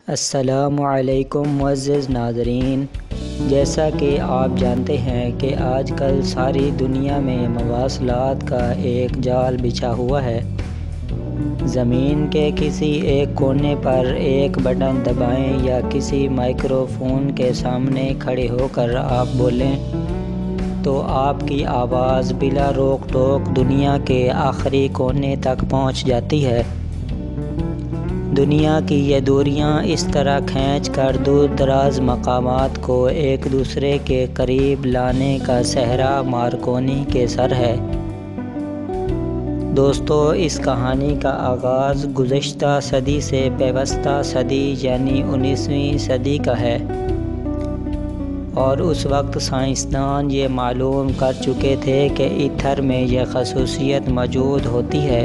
السلام علیکم معزز ناظرین، جیسا کہ آپ جانتے ہیں کہ آج کل ساری دنیا میں مواصلات کا ایک جال بچھا ہوا ہے۔ زمین کے کسی ایک کونے پر ایک بٹن دبائیں یا کسی مائکرو فون کے سامنے کھڑے ہو کر آپ بولیں تو آپ کی آواز بلا روک ٹوک دنیا کے آخری کونے تک پہنچ جاتی ہے۔ دنیا کی یہ دوریاں اس طرح کھینچ کر دور دراز مقامات کو ایک دوسرے کے قریب لانے کا صحرا مارکونی کے سر ہے۔ دوستو، اس کہانی کا آغاز گزشتہ صدی سے پیوستہ صدی یعنی 19ویں صدی کا ہے، اور اس وقت سائنسدان یہ معلوم کر چکے تھے کہ ایتھر میں یہ خصوصیت موجود ہوتی ہے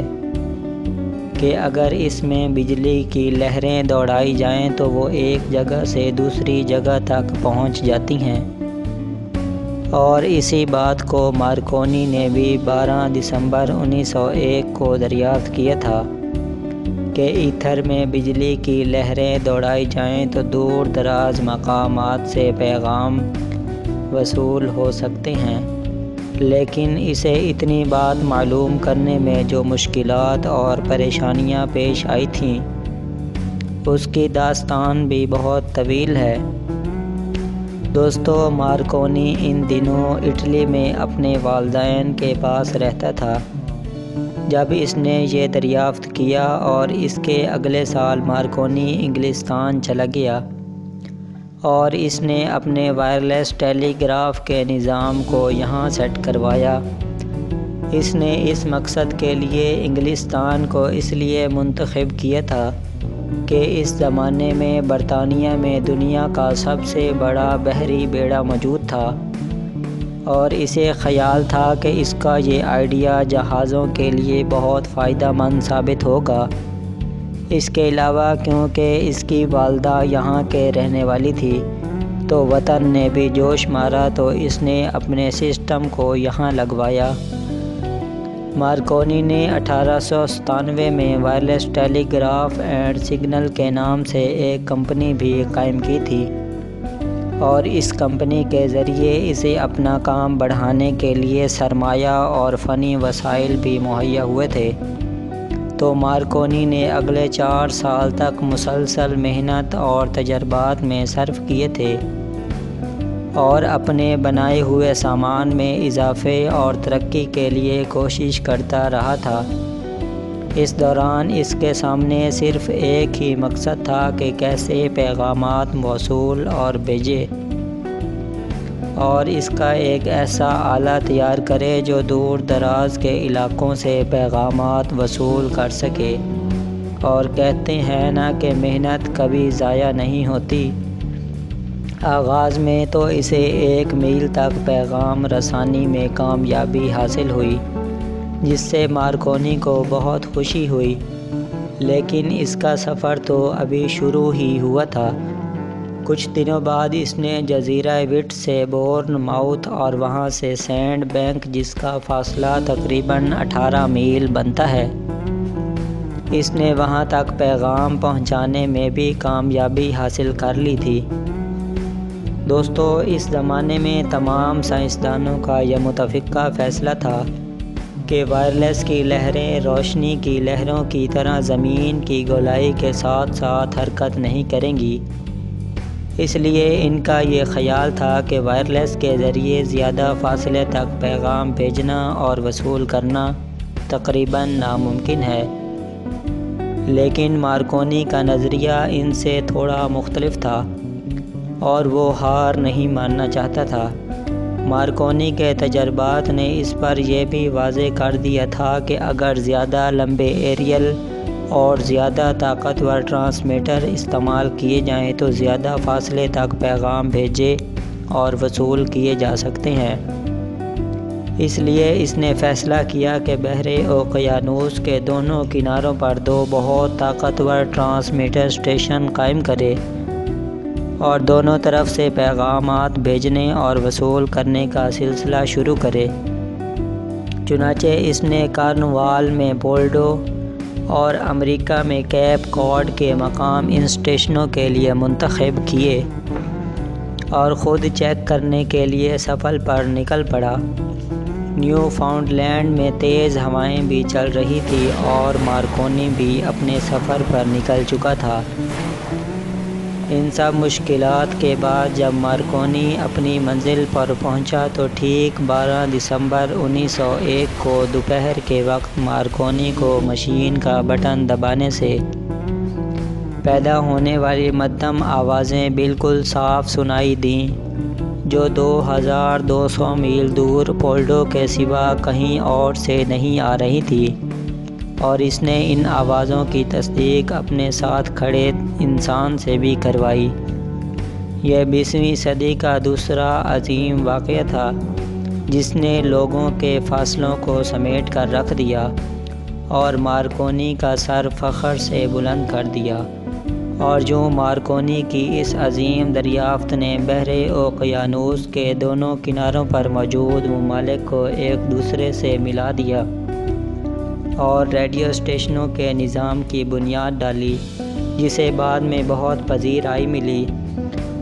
کہ اگر اس میں بجلی کی لہریں دوڑائی جائیں تو وہ ایک جگہ سے دوسری جگہ تک پہنچ جاتی ہیں، اور اسی بات کو مارکونی نے بھی 12 دسمبر 1901 کو دریافت کیا تھا کہ ایتھر میں بجلی کی لہریں دوڑائی جائیں تو دور دراز مقامات سے پیغام وصول ہو سکتے ہیں۔ لیکن اسے اتنی بات معلوم کرنے میں جو مشکلات اور پریشانیاں پیش آئی تھیں، اس کی داستان بھی بہت طویل ہے۔ دوستو، مارکونی ان دنوں اٹلی میں اپنے والدین کے پاس رہتا تھا جب اس نے یہ دریافت کیا، اور اس کے اگلے سال مارکونی انگلستان چلا گیا اور اس نے اپنے وائرلیس ٹیلی گراف کے نظام کو یہاں سیٹ کروایا۔ اس نے اس مقصد کے لیے انگلستان کو اس لیے منتخب کیا تھا کہ اس زمانے میں برطانیہ میں دنیا کا سب سے بڑا بحری بیڑا موجود تھا، اور اسے خیال تھا کہ اس کا یہ آئیڈیا جہازوں کے لیے بہت فائدہ مند ثابت ہوگا۔ اس کے علاوہ کیونکہ اس کی والدہ یہاں کے رہنے والی تھی تو وطن نے بھی جوش مارا، تو اس نے اپنے سسٹم کو یہاں لگوایا۔ مارکونی نے 1897 میں wireless telegraph and signal کے نام سے ایک کمپنی بھی قائم کی تھی، اور اس کمپنی کے ذریعے اسے اپنا کام بڑھانے کے لیے سرمایہ اور فنی وسائل بھی مہیا ہوئے تھے۔ تو مارکونی نے اگلے 4 سال تک مسلسل محنت اور تجربات میں صرف کیے تھے، اور اپنے بنائے ہوئے سامان میں اضافے اور ترقی کے لیے کوشش کرتا رہا تھا۔ اس دوران اس کے سامنے صرف ایک ہی مقصد تھا کہ کیسے پیغامات موصول اور بھیجے، اور اس کا ایک ایسا آلہ تیار کرے جو دور دراز کے علاقوں سے پیغامات وصول کر سکے۔ اور کہتے ہیں نا کہ محنت کبھی ضائع نہیں ہوتی۔ آغاز میں تو اسے 1 میل تک پیغام رسانی میں کامیابی حاصل ہوئی، جس سے مارکونی کو بہت خوشی ہوئی، لیکن اس کا سفر تو ابھی شروع ہی ہوا تھا۔ کچھ دنوں بعد اس نے جزیرہ وٹ سے بورن ماؤتھ اور وہاں سے سینڈ بینک، جس کا فاصلہ تقریباً 18 میل بنتا ہے، اس نے وہاں تک پیغام پہنچانے میں بھی کامیابی حاصل کر لی تھی۔ دوستو، اس زمانے میں تمام سائنسدانوں کا یہ متفقہ فیصلہ تھا کہ وائرلیس کی لہریں روشنی کی لہروں کی طرح زمین کی گولائی کے ساتھ ساتھ حرکت نہیں کریں گی۔ اس لیے ان کا یہ خیال تھا کہ وائرلیس کے ذریعے زیادہ فاصلے تک پیغام بھیجنا اور وصول کرنا تقریباً ناممکن ہے۔ لیکن مارکونی کا نظریہ ان سے تھوڑا مختلف تھا، اور وہ ہار نہیں ماننا چاہتا تھا۔ مارکونی کے تجربات نے اس پر یہ بھی واضح کر دیا تھا کہ اگر زیادہ لمبے ایریل اور زیادہ طاقتور ٹرانسمیٹر استعمال کیے جائیں تو زیادہ فاصلے تک پیغام بھیجے اور وصول کیے جا سکتے ہیں۔ اس لیے اس نے فیصلہ کیا کہ بحر اوقیانوس کے دونوں کناروں پر 2 بہت طاقتور ٹرانسمیٹر اسٹیشن قائم کرے، اور دونوں طرف سے پیغامات بھیجنے اور وصول کرنے کا سلسلہ شروع کرے۔ چنانچہ اس نے کارنوال میں بولڈو اور امریکہ میں کیپ کاڈ کے مقام ان اسٹیشنوں کے لیے منتخب کیے اور خود چیک کرنے کے لیے سفر پر نکل پڑا۔ نیو فاؤنڈ لینڈ میں تیز ہوائیں بھی چل رہی تھی اور مارکونی بھی اپنے سفر پر نکل چکا تھا۔ ان سب مشکلات کے بعد جب مارکونی اپنی منزل پر پہنچا تو ٹھیک 12 دسمبر 1901 کو دوپہر کے وقت مارکونی کو مشین کا بٹن دبانے سے پیدا ہونے والی مدھم آوازیں بالکل صاف سنائی دیں، جو 2200 میل دور پولڈو کے سوا کہیں اور سے نہیں آ رہی تھی، اور اس نے ان آوازوں کی تصدیق اپنے ساتھ کھڑے انسان سے بھی کروائی۔ یہ 20ویں صدی کا دوسرا عظیم واقعہ تھا جس نے لوگوں کے فاصلوں کو سمیٹ کر رکھ دیا اور مارکونی کا سر فخر سے بلند کر دیا، اور جو مارکونی کی اس عظیم دریافت نے بحر اوقیانوس کے دونوں کناروں پر موجود ممالک کو ایک دوسرے سے ملا دیا اور ریڈیو اسٹیشنوں کے نظام کی بنیاد ڈالی، جسے بعد میں بہت پذیرائی ملی،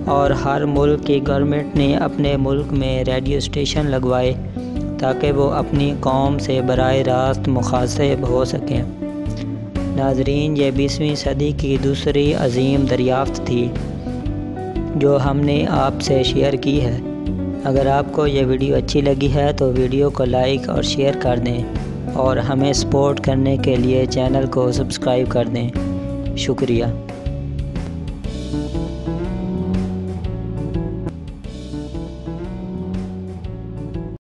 اور ہر ملک کی گورنمنٹ نے اپنے ملک میں ریڈیو اسٹیشن لگوائے تاکہ وہ اپنی قوم سے براہ راست مخاطب ہو سکیں۔ ناظرین، یہ 20ویں صدی کی دوسری عظیم دریافت تھی جو ہم نے آپ سے شیئر کی ہے۔ اگر آپ کو یہ ویڈیو اچھی لگی ہے تو ویڈیو کو لائک اور شیئر کر دیں اور ہمیں سپورٹ کرنے کے لیے چینل کو سبسکرائب کر دیں۔ شکریہ۔